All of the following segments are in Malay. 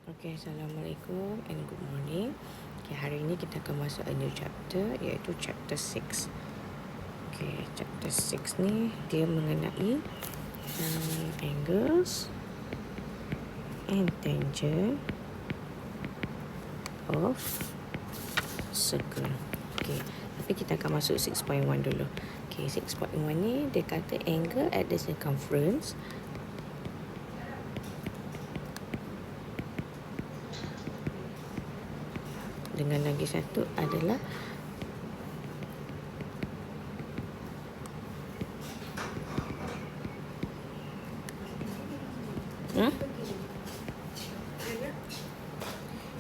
Okay, Assalamualaikum and good morning. Okay, hari ini kita akan masuk a new chapter iaitu chapter 6. Okay, chapter 6 ni dia mengenai angles and tangent of circle. Okay, tapi kita akan masuk 6.1 dulu. Okay, 6.1 ni dia kata angle at the circumference dengan lagi satu adalah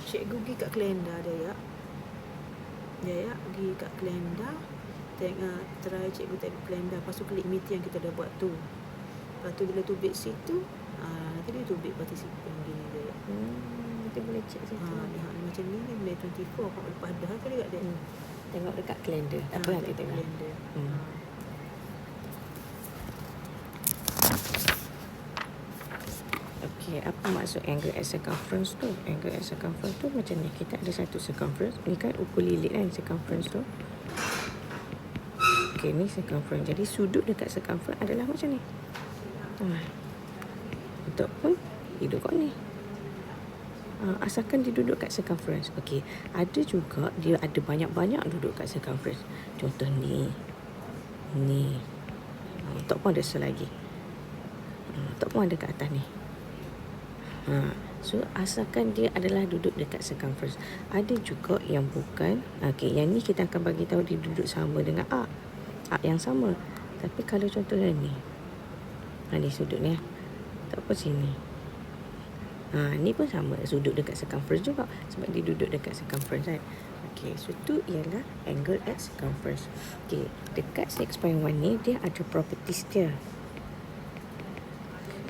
Cikgu pergi kat kalender dia, ya. Pergi kat kalender. Tengok, try cikgu tengok kalender. Lepas tu klik meeting yang kita dah buat tu. Lepas tu bila tubik situ, nanti dia tubik participant gini dia. Nanti boleh cek situ. Macam ni boleh 24. Kalau lepas dah kan dekat dia. Tengok dekat kalender. Apa nanti tengok. Kalender. Okay, apa maksud angle at circumference tu? Angle at circumference tu macam ni. Kita ada satu circumference. Ni kan ukur lilit kan circumference tu. Okay, ni circumference. Jadi sudut dekat circumference adalah macam ni. Ataupun dia duduk kat ni. Asalkan dia duduk kat circumference. Okay, ada juga dia ada banyak-banyak duduk kat circumference. Contoh ni. Ni. Ataupun ada selagi. Ataupun ada kat atas ni. So asalkan dia adalah duduk dekat circumference. Ada juga yang bukan. Okay, yang ni kita akan bagi tahu dia duduk sama dengan arc yang sama. Tapi kalau contohnya ni, ni sudut ni, tak apa sini. Ni pun sama, sudut dekat circumference juga sebab dia duduk dekat circumference kan. Okay, so tu ialah angle at circumference. Okay, dekat 6.1 ni dia ada properties dia.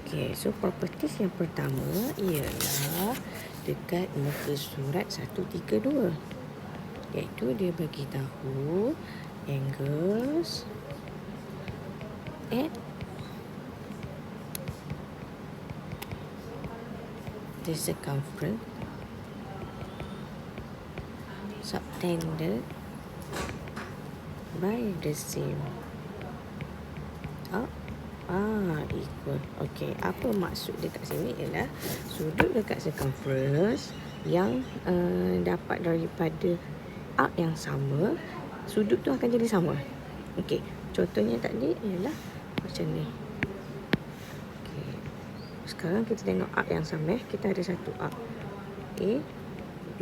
Okay, so properties yang pertama ialah dekat muka surat 132. Iaitu dia bagi tahu angles at the circumference subtended by the same equal. Okay, apa maksud dekat sini ialah sudut dekat circumference yang dapat daripada arc yang sama, sudut tu akan jadi sama. Okay, contohnya tadi ialah macam ni. Okay, sekarang kita tengok arc yang sama. Kita ada satu arc A, B.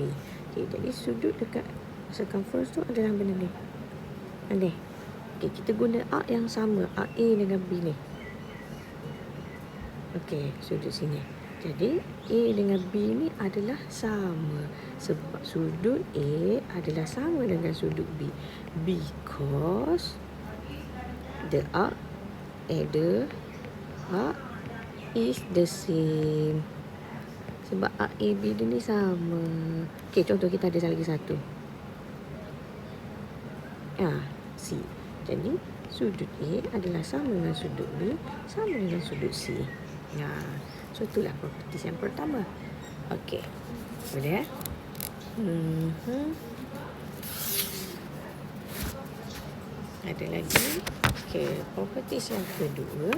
Okay, jadi sudut dekat circumference tu adalah benda ni. Ni. Okay, kita guna arc yang sama, arc A dengan B ni. Okey, sudut sini. Jadi A dengan B ni adalah sama sebab sudut A adalah sama dengan sudut B because the arc is the same. Sebab arc AB dia ni sama. Okey, contoh kita ada lagi satu. C. Jadi sudut A adalah sama dengan sudut B, sama dengan sudut C. So itulah properties yang pertama. Okey. Boleh Ada lagi. Okey, properties yang kedua.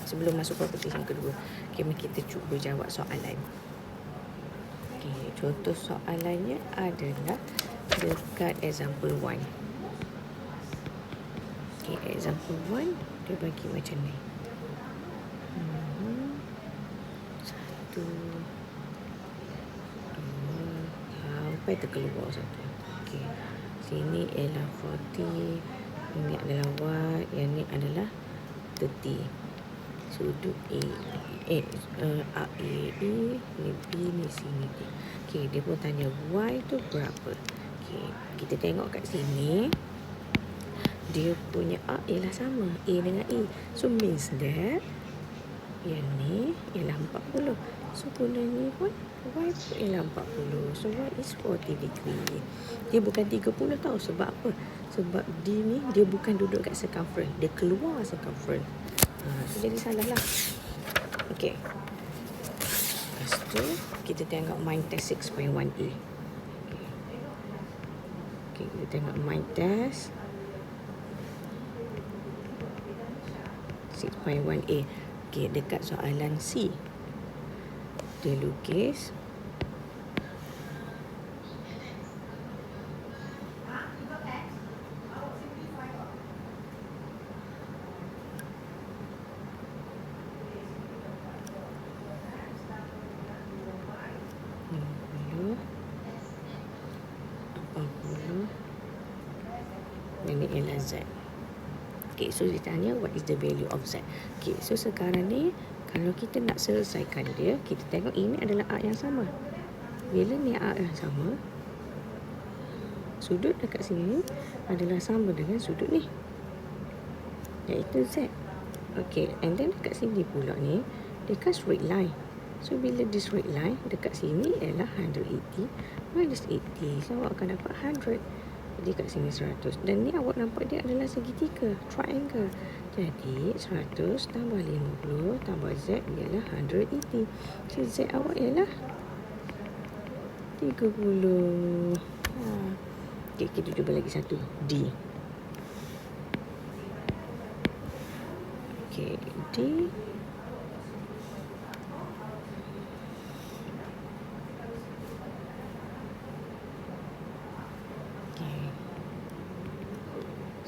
Sebelum masuk properties yang kedua, mari kita cuba jawab soalan. Okey, contoh soalannya adalah dekat example 1. Okay, example 1 dia bagi macam ni. 1, 2 sampai terkeluar satu. Okay, sini ialah 40, ini adalah Y, yang ni adalah 30. Sudut A, ni B, ni sini. Okay, dia pun tanya Y tu berapa. Okay, kita tengok kat sini. Dia punya arc ialah sama, A dengan E. So means that yang ni ialah 40. So guna ni pun Y pun ialah 40. So Y is 40 degree. Dia bukan 30 tau. Sebab apa? Sebab D ni dia bukan duduk kat circumference. Dia keluar circumference. So jadi salah lah. Okey. Lepas tu kita tengok mind test 6.1a. Okey, kita tengok mind test 6.1a. Okey, dekat soalan C. Dia lukis ini ialah Z. Okay, so dia tanya what is the value of Z. Okay, so sekarang ni kalau kita nak selesaikan dia, kita tengok ini adalah arc yang sama. Bila ni arc yang sama, sudut dekat sini adalah sama dengan sudut ni, iaitu Z. Okay, and then dekat sini pula ni, dia kan straight line. So, bila di straight line, dekat sini ialah 180 minus 80. So, awak akan dapat 100. Jadi, kat sini 100. Dan ni awak nampak dia adalah segitiga, triangle. Jadi, 100 tambah 50 tambah Z ialah 180. So, Z awak ialah 30. Okay, kita cuba lagi satu. D. Okay, D.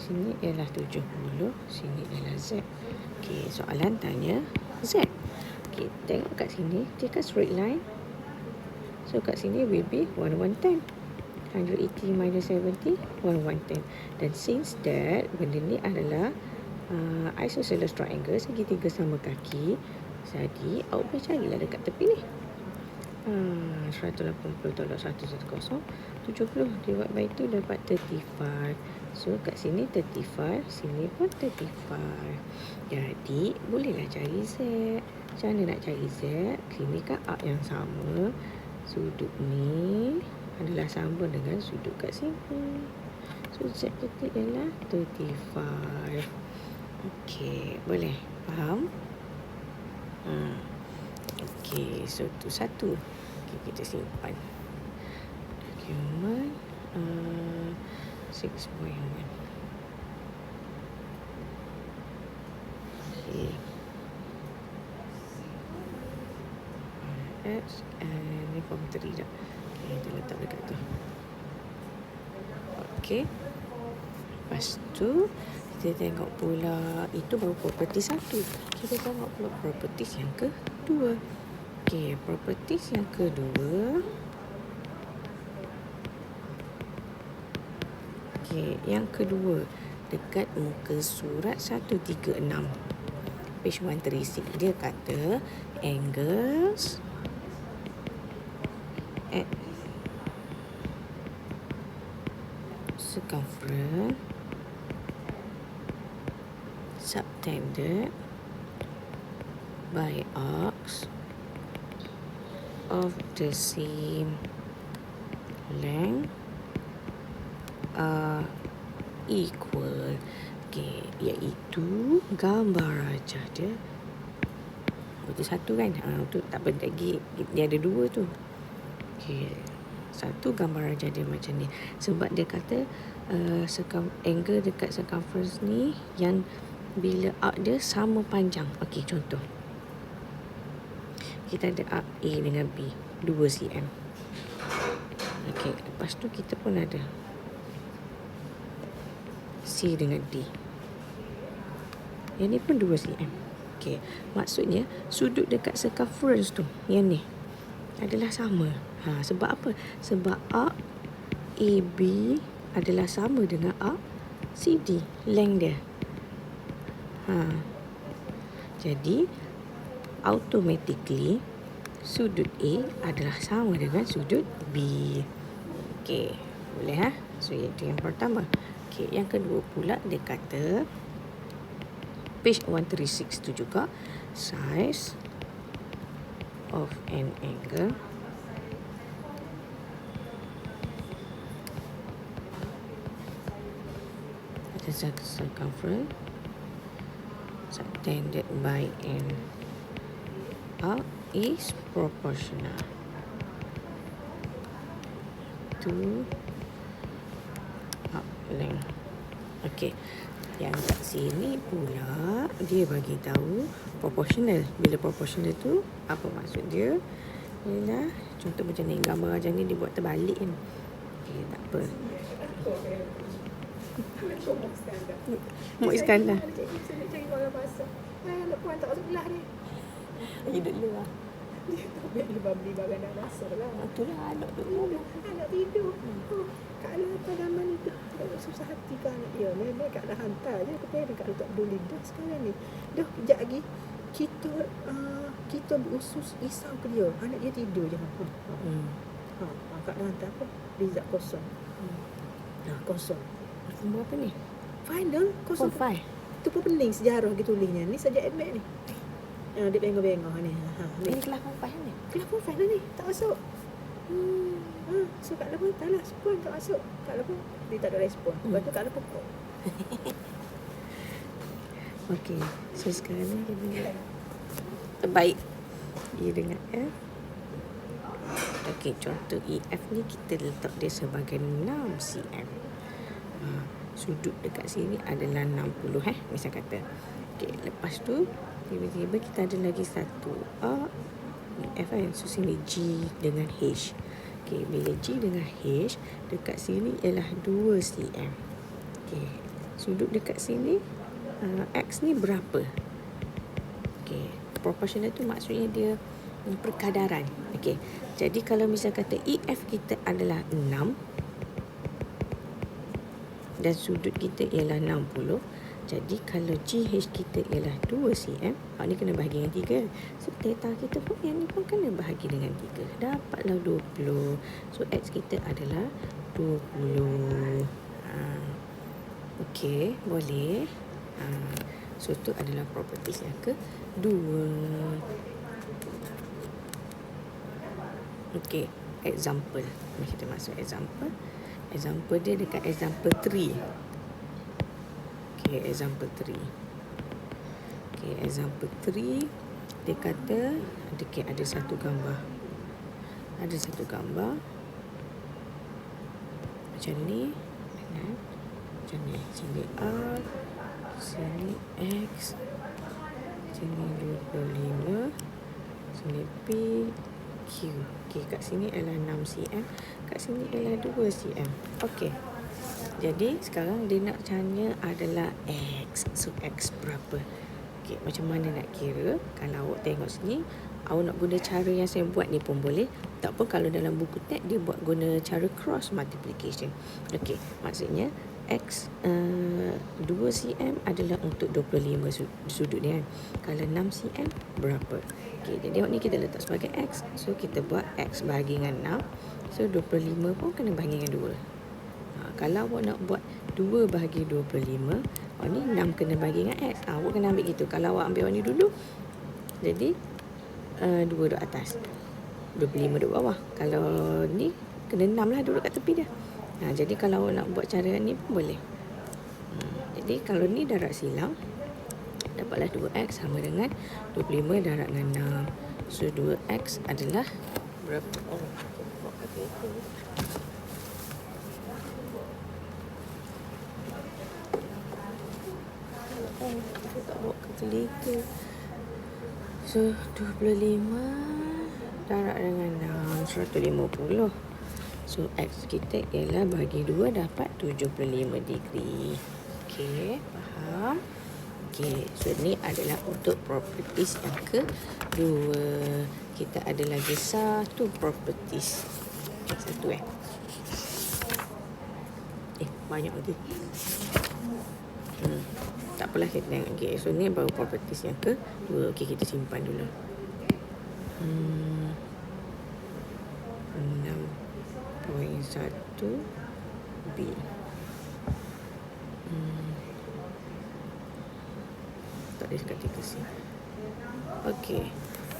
Sini ialah 70, sini ialah Z. Okey, soalan tanya Z. Okey, tengok kat sini, dia kan straight line. So, kat sini will be 1110. 180 minus 70, 1110. Dan since that, benda ni adalah isosceles triangle, segitiga sama kaki. Jadi, awak boleh carilah dekat tepi ni. 180 tolak 110, 70 divide by 2 dapat 35. So kat sini 35, sini pun 35. Jadi bolehlah cari Z. Macam mana nak cari Z? Sini kan arc yang sama. Sudut ni adalah sama dengan sudut kat sini. So Z kita ialah 35. Okey, boleh? Faham? Okey, so tu satu. Okey, kita simpan. Dokumen 6.1. Okey. X ni form 3 dah. Okey, kita letak dekat tu. Okey. Lepas tu kita tengok pula, itu baru property 1. Kita tengok pula properties yang kedua. Okey, properties yang kedua. Okey, yang kedua dekat muka surat 136 page 136, dia kata angles at circumference subtended by arcs of the same length are equal. Okay, iaitu gambar rajah dia. Itu satu kan? Tu tak penting lagi. Dia ada dua tu. Okay, satu gambar rajah dia macam ni. Sebab dia kata angle dekat circumference ni yang bila arc dia sama panjang. Okay, contoh. Kita ada arc A dengan B, 2 cm. Okay, lepas tu kita pun ada C dengan D. Yang ni pun 2 cm. Okay, maksudnya sudut dekat circumference tu, yang ni adalah sama. Sebab apa? Sebab arc AB adalah sama dengan arc CD, length dia. Jadi automatically sudut A adalah sama dengan sudut B. Okey, boleh So itu yang pertama. Okey, yang kedua pula dia kata page 136 tu juga, size of an angle at the circumference subtended by n. Arc is proportional to arc length. Okey. Yang kat sini pula dia bagi tahu proportional. Bila proportional tu apa maksud dia? Ialah contoh macam ni, gambar macam ni dibuat terbalik kan. Okey, tak apa. Mok Iskandar. Nak puan tak masuk belah ni. Hidup dulu lah. Bila beli barang dah masuk lah. Itulah anak tu. Anak tidur. Kak Ala hantar zaman ni. Tak susah hati kan anak dia. Memang Kak Ala hantar je. Aku pengen Kak Ala tak peduli. Dah sekarang ni. Dah kejap lagi. Kita berusus risau ke dia. Anak dia tidur je. Kak Ala hantar apa? Result kosong. Kosong. Form berapa ni? Final kosong. Form 5. Itu pun pening sejarah gitu tulisnya. Ni saja admit ni. Dia bengong-bengong ni. Ini kelas form 5 ni. Kelas pun final ni. Tak masuk. So Kak Ala pun tak lah. Puan tak masuk. Kak Ala pun dia tak ada respon. Lepas tu Kak Ala pun Okey. So sekarang ni kita lihat terbaik. E dengan F. Okey, contoh EF ni kita letak dia sebagai 6 cm. Sudut dekat sini adalah 60 misal kata. Okey, lepas tu tiba-tiba kita ada lagi satu A F kan. So sini G dengan H. Okey, bila G dengan H dekat sini ialah 2 cm. Okey, sudut dekat sini X ni berapa? Okey, proportional tu maksudnya dia perkadaran. Okey, jadi kalau misal kata EF kita adalah 6 dan sudut kita ialah 60, jadi kalau GH kita ialah 2 cm, ni kena bahagi dengan 3. So theta kita pun yang ni pun kena bahagi dengan 3. Dapatlah 20. So X kita adalah 20. Okey, boleh. So tu adalah properties yang kedua. Okey, example. Mari kita masuk example. Example dia dekat example 3. Okey, example 3. Okey, example 3 dia kata ada satu gambar. Ada satu gambar macam ni. Macam ni. Sini R, sini X, sini 25, sini P, Q. Okey, kat sini adalah 6 cm, kat sini adalah 2 cm. Okey. Jadi sekarang dia nak tanya adalah X. So X berapa? Okey, macam mana nak kira? Kalau awak tengok sini, awak nak guna cara yang saya buat ni pun boleh. Tak pun kalau dalam buku teks dia buat guna cara cross multiplication. Okey, maksudnya X 2 cm adalah untuk 25 sudut ni kan. Kalau 6 cm berapa? Okey, jadi awak ni kita letak sebagai X. So kita buat X bahagi dengan 6. So 25 pun kena bahagi dengan 2. Kalau awak nak buat 2 bahagi 25, awak ni 6 kena bahagi dengan X. Awak kena ambil gitu. Kalau awak ambil awak ni dulu, jadi 2 duduk atas, 25 duduk bawah. Kalau ni kena 6 lah duduk kat tepi dia. Jadi kalau awak nak buat cara ni pun boleh. Jadi kalau ni darab silang, dapatlah 2X sama dengan 25 darab dengan 6. So 2X adalah berapa? Aku tak bawa calculator. So 25 darab dengan 6, 150. So X kita ialah bagi 2 dapat 75 degree. Okey, faham? Okey, so ni adalah untuk properties yang kedua. Kita ada lagi satu properties. Satu banyak lagi. Tak apalah, kita tengok. Okay, so ni baru properties yang kedua. Okay, kita simpan dulu. 6.1 B. Tak ada dekat tiga sini. Okey.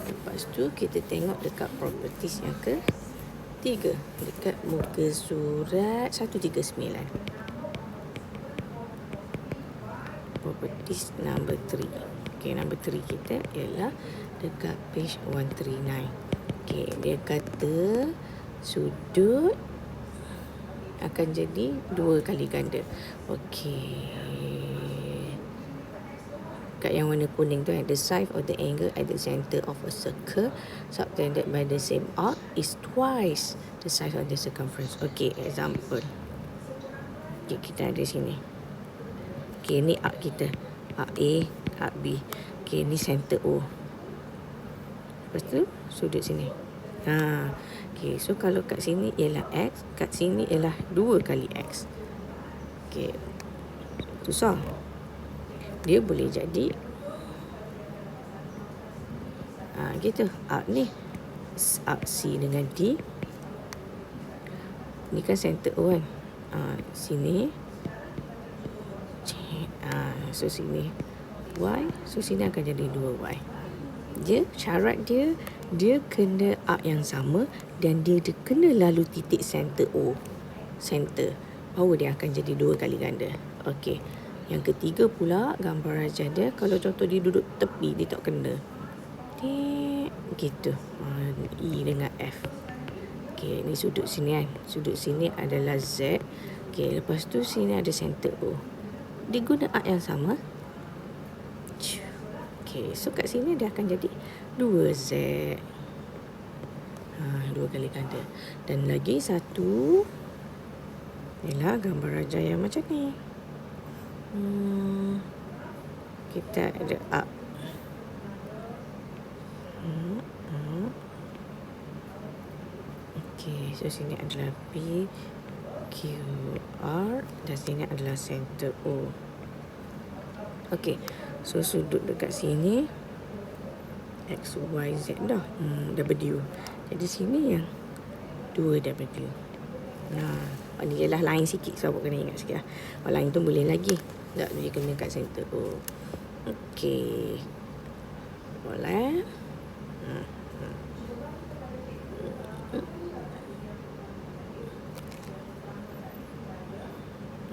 Lepas tu kita tengok dekat properties yang ketiga. Dekat muka surat 139. Properties number 3. Okey, number 3 kita ialah dekat page 139. Okey, dia kata sudut akan jadi 2 kali ganda. Okey. Kat yang warna kuning tu, the side of the angle at the center of a circle subtended by the same arc is twice the size of the circumference. Okey, example. Okey, kita ada sini. Okey, ni arc kita. Arc A, arc B. Okey, ni center O. Lepas tu, sudut sini. Okey, so kalau kat sini ialah X, kat sini ialah 2 kali X. Okey, susah. Dia boleh jadi gitu. Arc ni, arc C dengan D. Ni kan center O kan. Sini. So sini Y. So sini akan jadi 2Y. Syarat dia kena arc yang sama dan dia kena lalu titik center O. Center. Baru dia akan jadi 2 kali ganda. Okey. Yang ketiga pula, gambar rajah dia, kalau contoh dia duduk tepi, dia tak kena. Gitu. E dengan F. Okey, ni sudut sini kan. Sudut sini adalah Z. Okey, lepas tu sini ada center O. Dia guna arc yang sama. Okey, so kat sini dia akan jadi 2Z. 2 kali ganda. Dan lagi satu ialah gambar rajah yang macam ni. Kita ada arc. Okey, so sini adalah P, Q, R dan sini adalah center O. Okey, so sudut dekat sini X, Y, Z dah. W. Jadi sini yang 2W. Ni ialah line sikit, so awak kena ingat sikit lah. Line tu boleh lagi. Tak, dia kena kat center O. Okey. Boleh.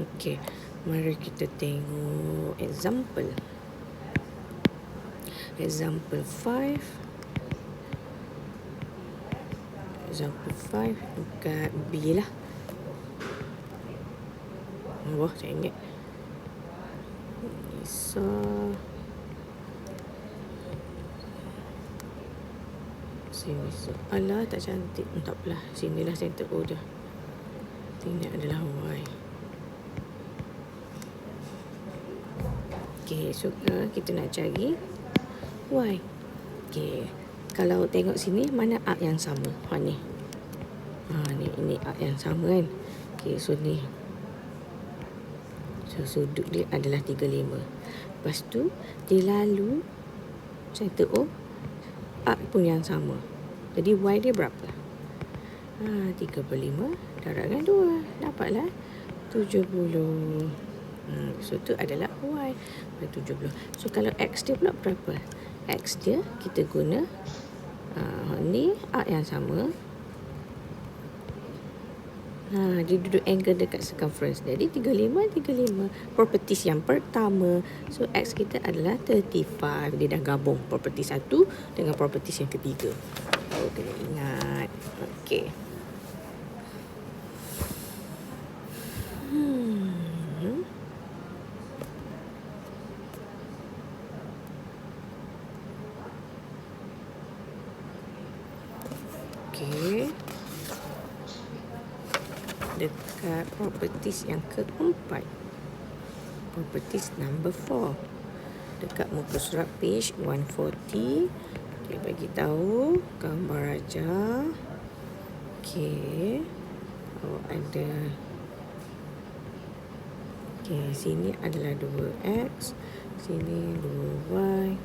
Okey, mari kita tengok example. Example 5. Example 5 dekat B lah. Wah, saya ingat. So sini so. Alah, tak cantik. Tak apalah. Sinilah center O dia. Ini adalah Y. Okey, so kita nak cari Y. Okey, kalau tengok sini, mana arc yang sama? Ni. Ini arc yang sama kan? Okey, so ni. So sudut dia adalah 35. Lepas tu, dia lalu center O, arc pun yang sama. Jadi Y dia berapa? 35 darab dengan 2. Dapatlah 70. So tu adalah Y. 70. So kalau X dia pula berapa? X dia kita guna ni arc yang sama. Dia duduk angle dekat circumference. Jadi 35. Properties yang pertama. So X kita adalah 35. Dia dah gabung property 1 dengan properties yang ketiga. Kena ingat. Okey. Okey. Dekat properties yang keempat. Properties number 4. Dekat muka surat page 140. Dia bagi tahu gambar rajah. Okey. Ada. Okey, sini adalah 2X, sini 2Y.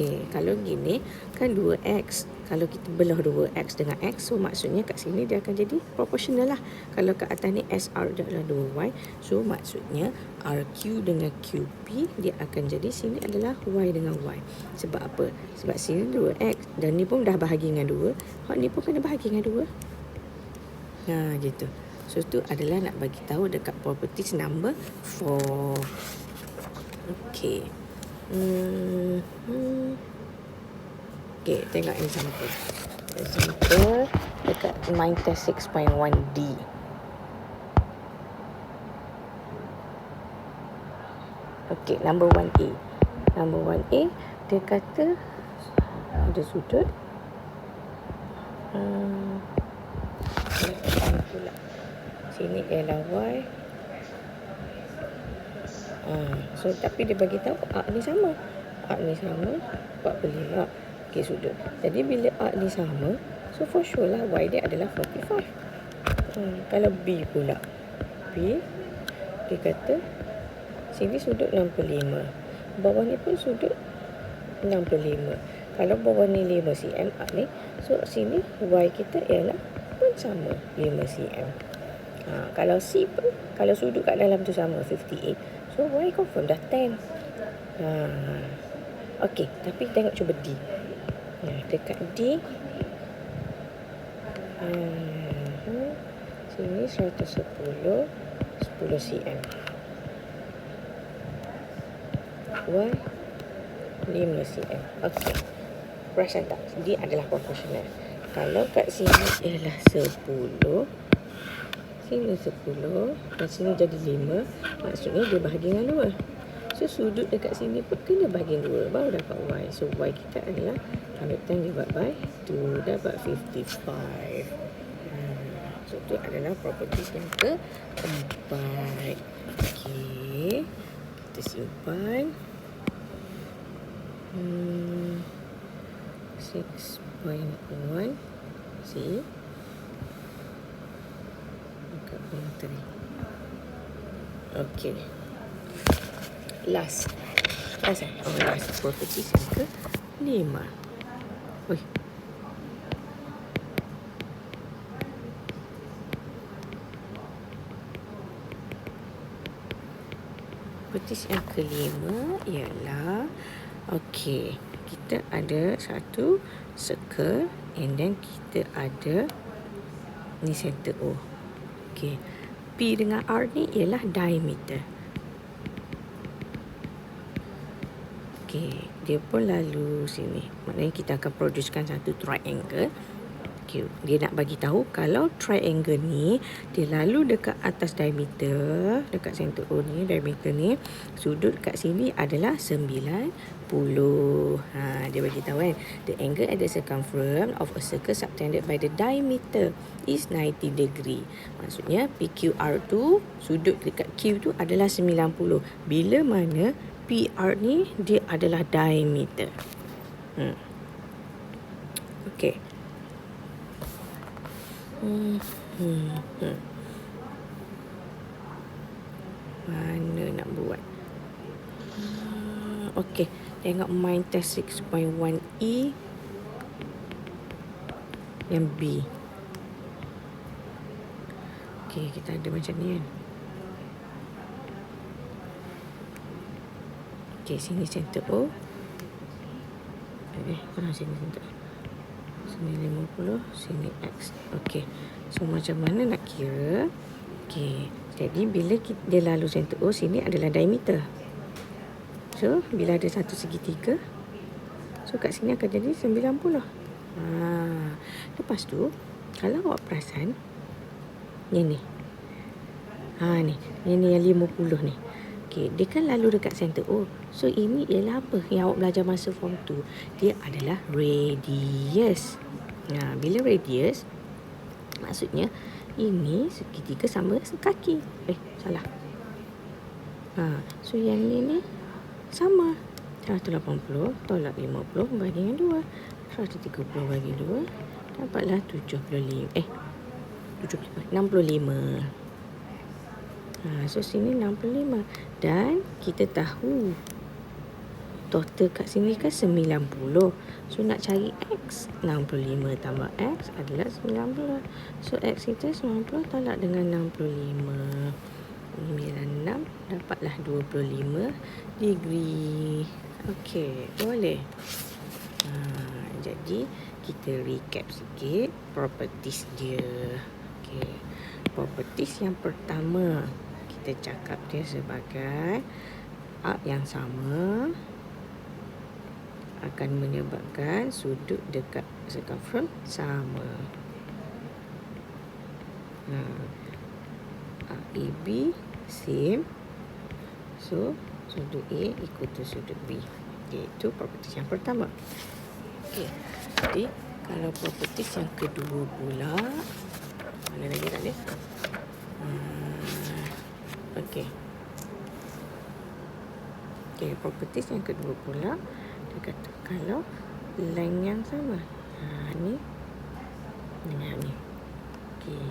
Okey, kalau gini kan 2x. Kalau kita belah 2x dengan x, so maksudnya kat sini dia akan jadi proportional lah. Kalau kat atas ni SR dia adalah 2y, so maksudnya RQ dengan QP dia akan jadi sini adalah y dengan y. Sebab apa? Sebab sini 2x dan ni pun dah bahagi dengan 2. Hak ni pun kena bahagi dengan 2. Gitu. So tu adalah nak bagi tahu dekat properties number 4. Okey. Okey, tengok example. Example dekat mind test 6.1D. Okey, number 1A. Number 1A, dia kata ada sudut. Pula. Sini ialah y. So tapi dia bagi tahu A ni sama. A ni sama 45. Okey, sudut. Jadi bila A ni sama, so for sure lah y dia adalah 45. Kalau B pula. B dia kata sini sudut 65. Bawah ni pun sudut 65. Kalau bawah ni 5 cm A ni, so sini y kita ialah pun sama 5 cm. Kalau C pun, kalau sudut kat dalam tu sama 58. So y confirm dah 10. Okey, tapi tengok cuba D. Dekat D sini 110 10 cm. Y 5 cm. Okey. Perasan tak? D adalah proportional. Kalau kat sini ialah 10, sini 10 dan sini jadi 5, maksudnya dia bahagi dengan 2. So sudut dekat sini pun kena bahagi 2 baru dapat y. So y kita adalah 110 divided by 2 dapat 55. So itu adalah properties yang keempat. Okey, kita simpan. 6.1 C dekat boundary. Okey. Last properties yang ke-5. Properties yang ke-5 ialah kita ada satu circle and then kita ada ni center O. P dengan R ni ialah diameter. Dia pun lalu sini. Maknanya kita akan producekan satu triangle. Dia nak bagi tahu kalau triangle ni dia lalu dekat atas diameter, dekat center O ni, diameter ni, sudut kat sini adalah 90. Dia bagi tahu kan, the angle at the circumference of a circle subtended by the diameter is 90 degree. Maksudnya PQR tu, sudut dekat Q tu adalah 90. Bila mana PR ni dia adalah diameter. Okey. Mana nak buat? Okey, tengok mind test 6.1E yang B. Okey, kita ada macam ni kan. Okey, sini center O. Korang sini center. Sini 50, sini X. Okey. So macam mana nak kira? Okey. Jadi bila dia lalu center O, sini adalah diameter. So bila ada satu segitiga, so kat sini akan jadi 90. Lepas tu kalau awak perasan ni. Ni yang 50 ni. Okey, dia kan lalu dekat center O. So ini ialah apa yang awak belajar masa form 2? Dia adalah radius. Bila radius, maksudnya ini segitiga sama kaki. Salah. So yang ni sama. 180 tolak 50 bagi dengan 2. 130 bagi 2 dapatlah 65. 65. So sini 65. Dan kita tahu total kat sini kan 90. So nak cari X, 65 tambah X adalah 90. So X kita 90 tolak dengan 65. 96 dapatlah 25 degree. Okey, boleh. Jadi kita recap sikit properties dia. Okey. Properties yang pertama, kita cakap dia sebagai arc yang sama akan menyebabkan sudut dekat circumference sama. AB same. So sudut A equal to sudut B. Okay, itu properties yang pertama. Okay. Jadi kalau properties yang kedua pula, mana lagi tak dia? Okay. Okay, properties yang kedua pula, dia kata kalau length yang sama. Ni dengan ni. Okay.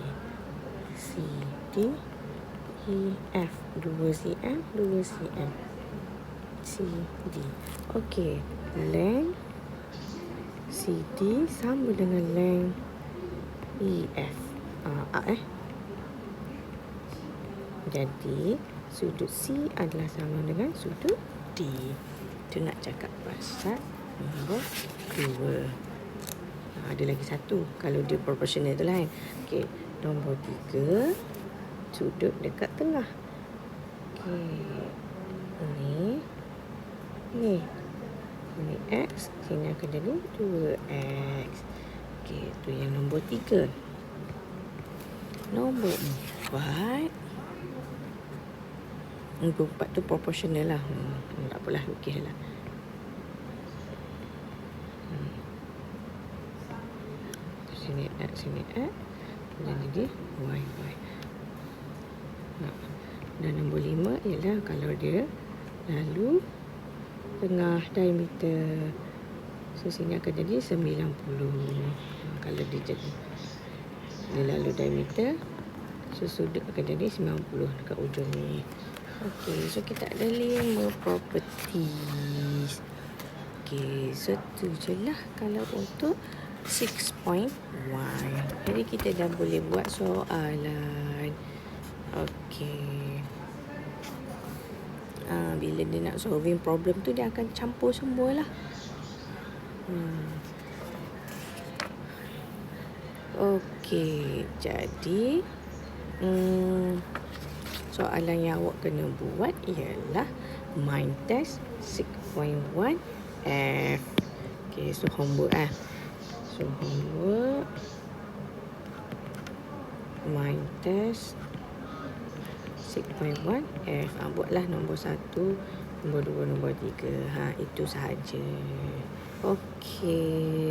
CD EF 2 cm 2 cm CD. Okey, length CD sama dengan length EF. Jadi sudut C adalah sama dengan sudut D. Itu nak cakap pasal nombor 2. Ada lagi satu kalau dia proportional tu lah kan. Okey, nombor 3 sudut dekat tengah. Okey. Ni X, sini akan jadi 2X. Okey, tu yang nombor 3. Nombor 4. Nombor 4 tu proportional lah. Tak apalah, okey lah. Sini X, sini X. Jadi dia Y. Dan nombor 5 ialah kalau dia lalu tengah diameter. So sini akan jadi 90. Kalau dia lalu diameter, so sudut akan jadi 90 dekat ujung ni. Okey, so kita ada 5 properties. Okey, so tu je lah kalau untuk 6.1. Jadi kita dah boleh buat soalan. Okey. Bila dia nak solving problem tu, dia akan campur semua lah. Okey, jadi soalan yang awak kena buat ialah mind test 6.1 F. Okey, so homework So homework mind test 6.1 F. Buatlah nombor 1, nombor 2, nombor 3. Itu sahaja. Okey.